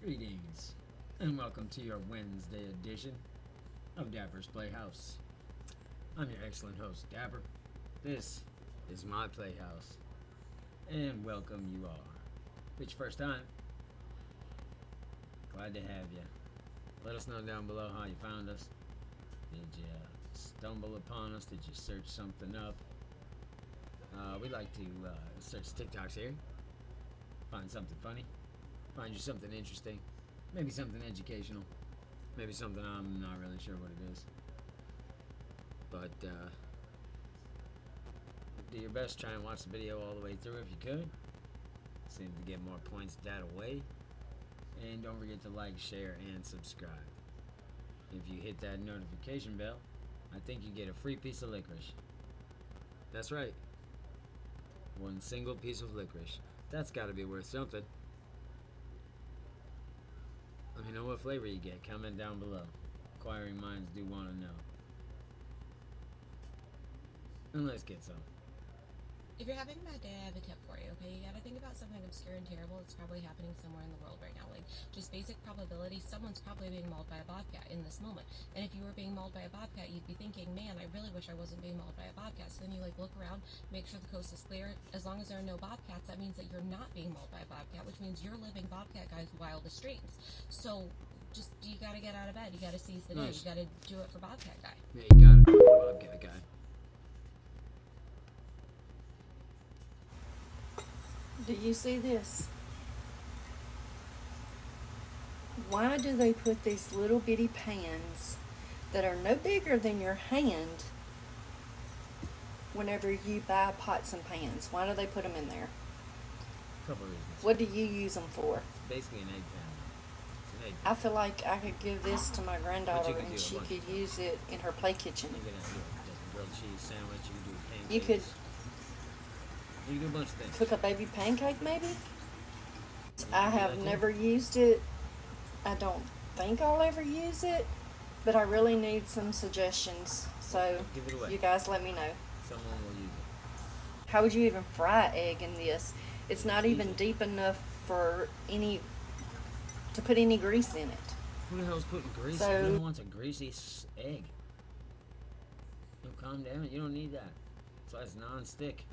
Greetings, and welcome to your Wednesday edition of Dapper's Playhouse. I'm your excellent host, Dapper. This is my playhouse, and welcome you all. If it's your first time, glad to have you. Let us know down below how you found us. Did you stumble upon us? Did you search something up? We like to search TikToks here, find something funny, find you something interesting, maybe something educational, maybe something I'm not really sure what it is. But do your best, try and watch the video all the way through if you could. Seems to get more points that way. And don't forget to like, share, and subscribe. If you hit that notification bell, I think you get a free piece of licorice. That's right. One single piece of licorice. That's gotta be worth something. Let me know what flavor you get. Comment down below. Inquiring minds do want to know. And let's get some. If you're having a bad day, I have a tip for you, okay? You gotta think about something obscure and terrible that's probably happening somewhere in the world right now. Like, just basic probability, someone's probably being mauled by a bobcat in this moment. And if you were being mauled by a bobcat, you'd be thinking, man, I really wish I wasn't being mauled by a bobcat. So then you, look around, make sure the coast is clear. As long as there are no bobcats, that means that you're not being mauled by a bobcat, which means you're living bobcat guy's wildest dreams. So, you gotta get out of bed. You gotta seize the day. Nice. You gotta do it for bobcat guy. Yeah, you got it, Bobcat guy. Do you see this? Why do they put these little bitty pans that are no bigger than your hand whenever you buy pots and pans? Why do they put them in there? Couple reasons. What do you use them for? It's basically an egg pan. It's an egg I feel like I could give this to my granddaughter could and do a she bunch could of things. use it in her play kitchen. You can do a grilled cheese sandwich. You can do pancakes. You could You can do a bunch of things. cook a baby pancake maybe? I do have that too. never used it. I don't think I'll ever use it, but I really need some suggestions. So Give it away. you guys let me know. Someone will use it. How would you even fry egg in this? It's not even Easy. deep enough for to put any grease in it. Who the hell's putting grease? So- Who wants a greasy egg? No, calm down. You don't need that. That's why it's non-stick.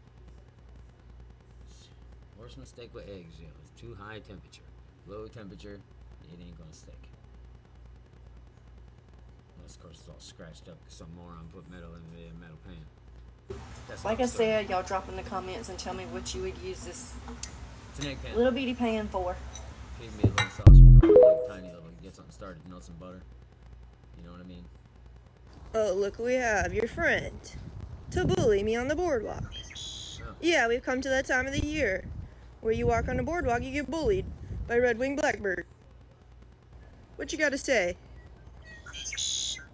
Worst mistake with eggs, it's too high temperature. Low temperature, it ain't gonna stick. Unless, of course, it's all scratched up because some moron put metal in the metal pan. That's Like not I the story. said, y'all drop in the comments and tell me what you would use this It's an egg pan. little bitty pan for. Give me a little saucer, like tiny little, get something started, melt some butter. You know what I mean? Oh, look who we have, your friend. To bully me on the boardwalk. Oh. Yeah, we've come to that time of the year where you walk on the boardwalk, you get bullied by red-winged blackbird. What you gotta say?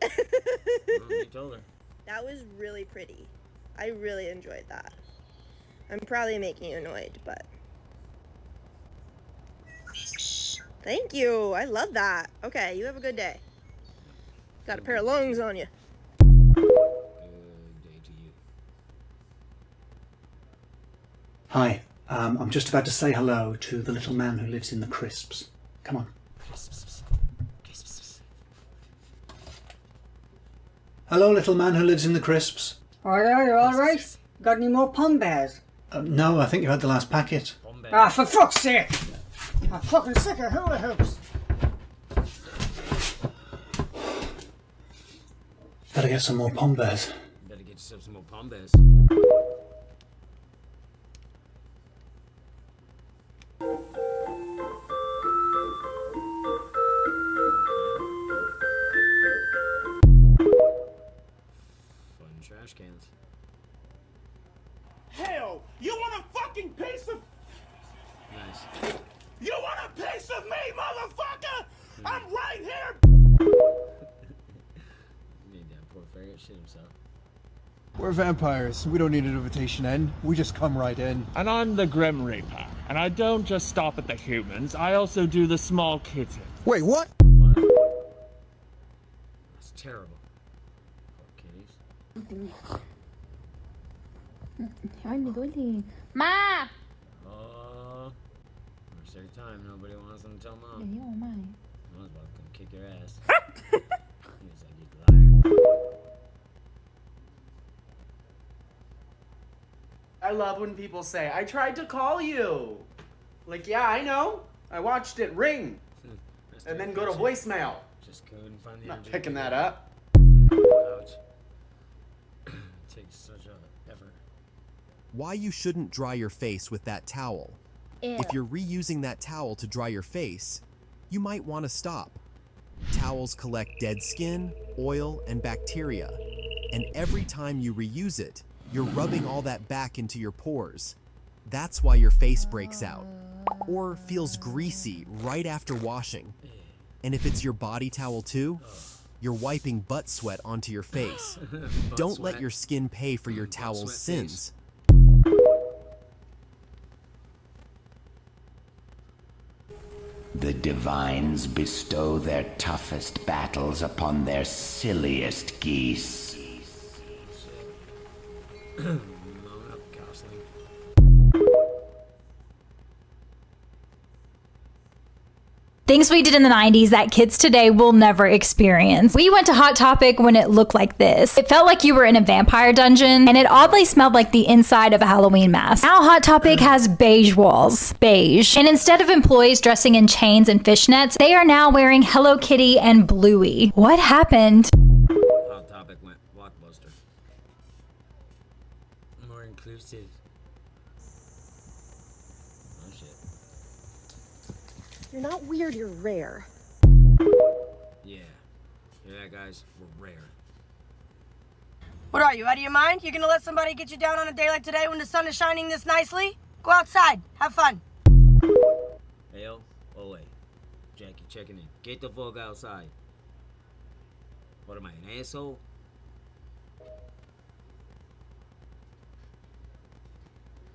Well, you told her. That was really pretty. I really enjoyed that. I'm probably making you annoyed, but... Thank you, I love that. Okay, you have a good day. Got a pair of lungs on you. Good day to you. Hi, I'm just about to say hello to the little man who lives in the crisps. Come on. Crisps. Crisps. Hello, little man who lives in the crisps. Are you alright? Got any more pom bears? No, I think you had the last packet. Bombay. Ah, for fuck's sake! I'm fucking sick of hula hoops. Better get some more pom bears. Better get yourself some more palm bears. Fun trash cans. Hell, you want a fucking piece of... Nice. You want a piece of me, motherfucker? I'm right here. Made that poor faggot shit himself. We're vampires. We don't need an invitation in. We just come right in. And I'm the Grim Reaper. And I don't just stop at the humans, I also do the small kitten. Wait, what? What? That's terrible. Poor kitties. Ay, me duele. ¡Ma! Oh, we're It's their time. Nobody wants them to tell Yeah, mom. you don't mind. I was about to come kick your ass. He was like, you liar. I love when people say, I tried to call you. Like, yeah, I know. I watched it ring. And then go to voicemail. Just couldn't find the Not energy to picking pick that it up. Ouch. Takes such a effort. Why you shouldn't dry your face with that towel. If you're reusing that towel to dry your face, you might want to stop. Towels collect dead skin, oil, and bacteria, and every time you reuse it, you're rubbing all that back into your pores. That's why your face breaks out, or feels greasy right after washing. And if it's your body towel too, you're wiping butt sweat onto your face. Don't let your skin pay for your towel's sins. The divines bestow their toughest battles upon their silliest geese. Mount up, Gosling. Things we did in the 90s that kids today will never experience. We went to Hot Topic when it looked like this. It felt like you were in a vampire dungeon, and it oddly smelled like the inside of a Halloween mask. Now Hot Topic has beige walls. Beige. And instead of employees dressing in chains and fishnets, they are now wearing Hello Kitty and Bluey. What happened? Hot Topic went blockbuster. More inclusive. Oh shit. You're not weird, you're rare. Yeah. Hear that, guys? We're rare. What are you, out of your mind? You gonna let somebody get you down on a day like today when the sun is shining this nicely? Go outside, have fun. Ayo, Owe. Jackie checking in. Get the fuck outside. What am I, an asshole?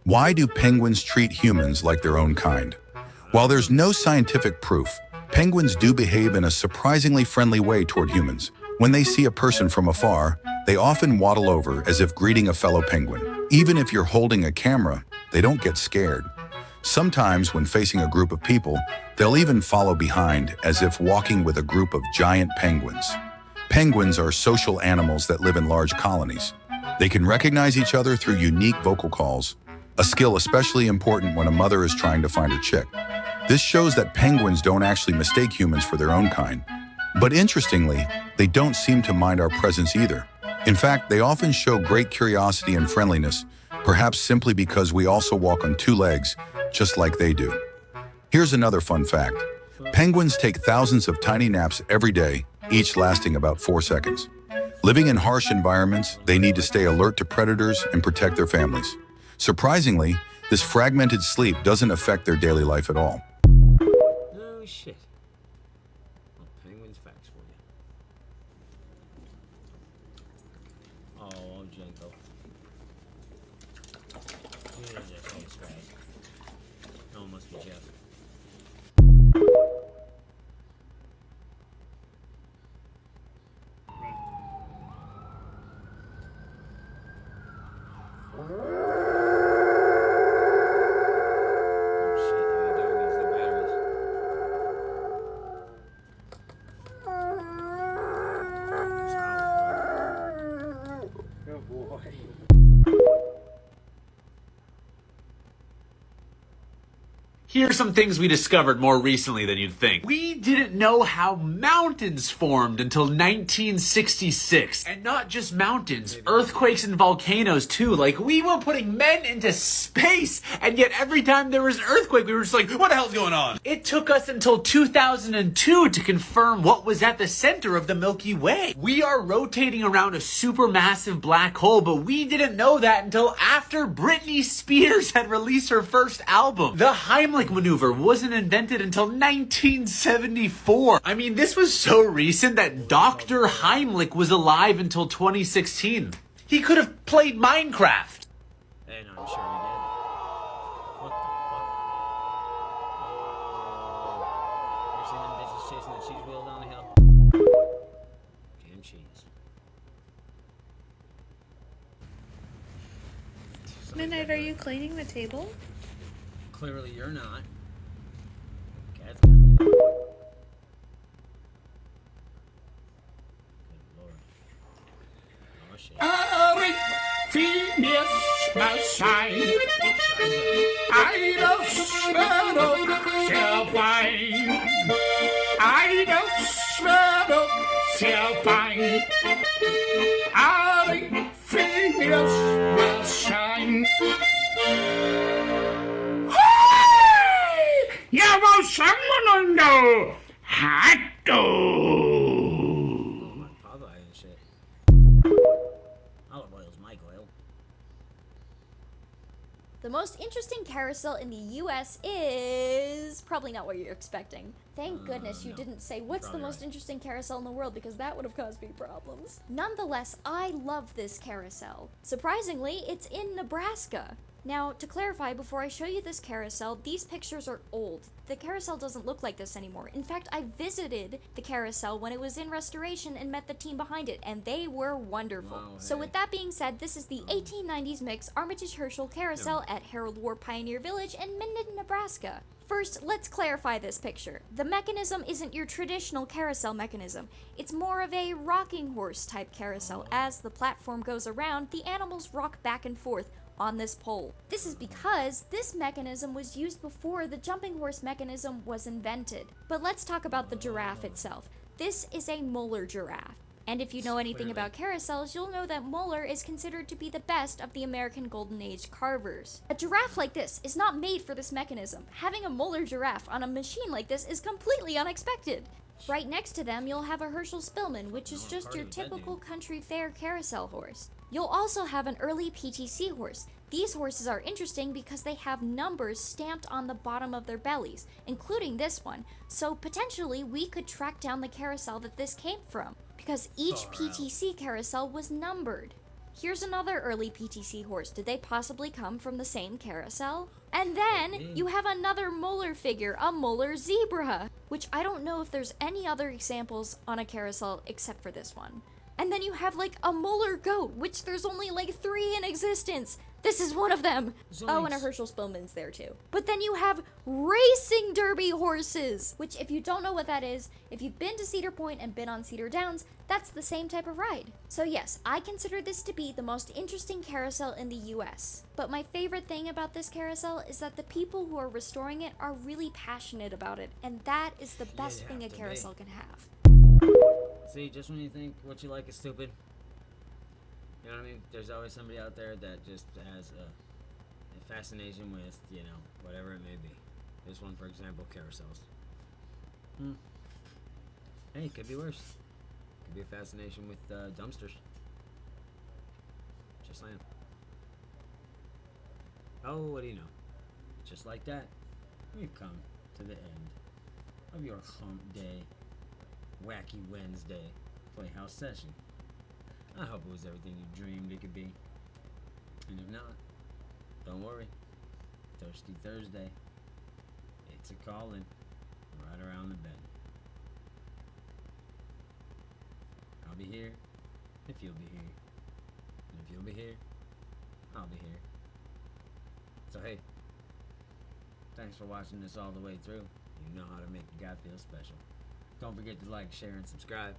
Why do penguins treat humans like their own kind? While there's no scientific proof, penguins do behave in a surprisingly friendly way toward humans. When they see a person from afar, they often waddle over as if greeting a fellow penguin. Even if you're holding a camera, they don't get scared. Sometimes, when facing a group of people, they'll even follow behind as if walking with a group of giant penguins. Penguins are social animals that live in large colonies. They can recognize each other through unique vocal calls, a skill especially important when a mother is trying to find her chick. This shows that penguins don't actually mistake humans for their own kind. But interestingly, they don't seem to mind our presence either. In fact, they often show great curiosity and friendliness, perhaps simply because we also walk on two legs, just like they do. Here's another fun fact. Penguins take thousands of tiny naps every day, each lasting about 4 seconds. Living in harsh environments, they need to stay alert to predators and protect their families. Surprisingly, this fragmented sleep doesn't affect their daily life at all. No shit. Well, penguins facts for you. Oh, Janko. You know Jeff face, right? No, it must be Jeff. Here's some things we discovered more recently than you'd think. We didn't know how mountains formed until 1966. And not just mountains, earthquakes and volcanoes too. Like, we were putting men into space, and yet every time there was an earthquake, we were just like, what the hell's going on? It took us until 2002 to confirm what was at the center of the Milky Way. We are rotating around a supermassive black hole, but we didn't know that until after Britney Spears had released her first album. The Heimlich maneuver wasn't invented until 1974. I mean, this was so recent that Dr. Heimlich was alive until 2016. He could have played Minecraft. And I'm sure he did. What the fuck? Oh. You seen them bitches chasing the cheese wheel down the hill? Damn cheese. Midnight, are you cleaning the table? Clearly you're not. must shine. Idle shadow shall find. Idle shadow shall find. Our fingers will shine. Hey! Yamasamanundo! Hatto! Popeye and shit. Olive oil's my oil. The most interesting carousel in the US is probably not what you're expecting. Thank goodness you didn't say what's the most interesting carousel in the world, because that would have caused me problems. Nonetheless, I love this carousel. Surprisingly, it's in Nebraska. Now, to clarify, before I show you this carousel, these pictures are old. The carousel doesn't look like this anymore. In fact, I visited the carousel when it was in restoration and met the team behind it, and they were wonderful. Wow, So hey. with that being said, this is the 1890s mix Armitage Herschel Carousel at Harold War Pioneer Village in Minden, Nebraska. First, let's clarify this picture. The mechanism isn't your traditional carousel mechanism. It's more of a rocking horse type carousel. As the platform goes around, the animals rock back and forth on this pole. This is because this mechanism was used before the jumping horse mechanism was invented. But let's talk about the giraffe itself. This is a molar giraffe. And if you know anything about carousels, you'll know that Moeller is considered to be the best of the American Golden Age carvers. A giraffe like this is not made for this mechanism. Having a Moeller giraffe on a machine like this is completely unexpected. Right next to them, you'll have a Herschel Spillman, which is just your typical country fair carousel horse. You'll also have an early PTC horse. These horses are interesting because they have numbers stamped on the bottom of their bellies, including this one, so potentially we could track down the carousel that this came from, because each PTC carousel was numbered. Here's another early PTC horse. Did they possibly come from the same carousel? And then you have another Moeller figure, a Moeller zebra, which I don't know if there's any other examples on a carousel except for this one. And then you have like a Moeller goat, which there's only like 3 in existence. This is one of them. Oh, and a Herschel Spillman's there too. But then you have racing derby horses, which if you don't know what that is, if you've been to Cedar Point and been on Cedar Downs, that's the same type of ride. So yes, I consider this to be the most interesting carousel in the US. But my favorite thing about this carousel is that the people who are restoring it are really passionate about it, and that is the best thing a carousel can have. See, just when you think what you like is stupid, you know what I mean? There's always somebody out there that just has a fascination with, you know, whatever it may be. This one, for example, carousels. Hey, it could be worse. Could be a fascination with dumpsters. Just saying. Oh, what do you know? Just like that, we've come to the end of your hump day, wacky Wednesday Playhouse session. I hope it was everything you dreamed it could be. And if not, don't worry. Thirsty Thursday. It's a calling right around the bend. I'll be here if you'll be here. And if you'll be here, I'll be here. So hey, thanks for watching this all the way through. You know how to make the guy feel special. Don't forget to like, share, and subscribe.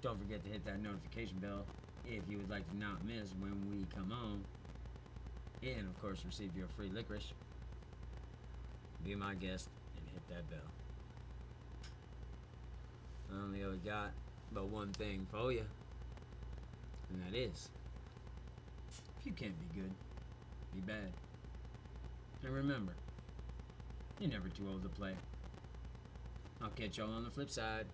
Don't forget to hit that notification bell if you would like to not miss when we come on. And of course, receive your free licorice. Be my guest and hit that bell. I only ever got but one thing for you, and that is, if you can't be good, be bad. And remember, you're never too old to play. I'll catch y'all on the flip side.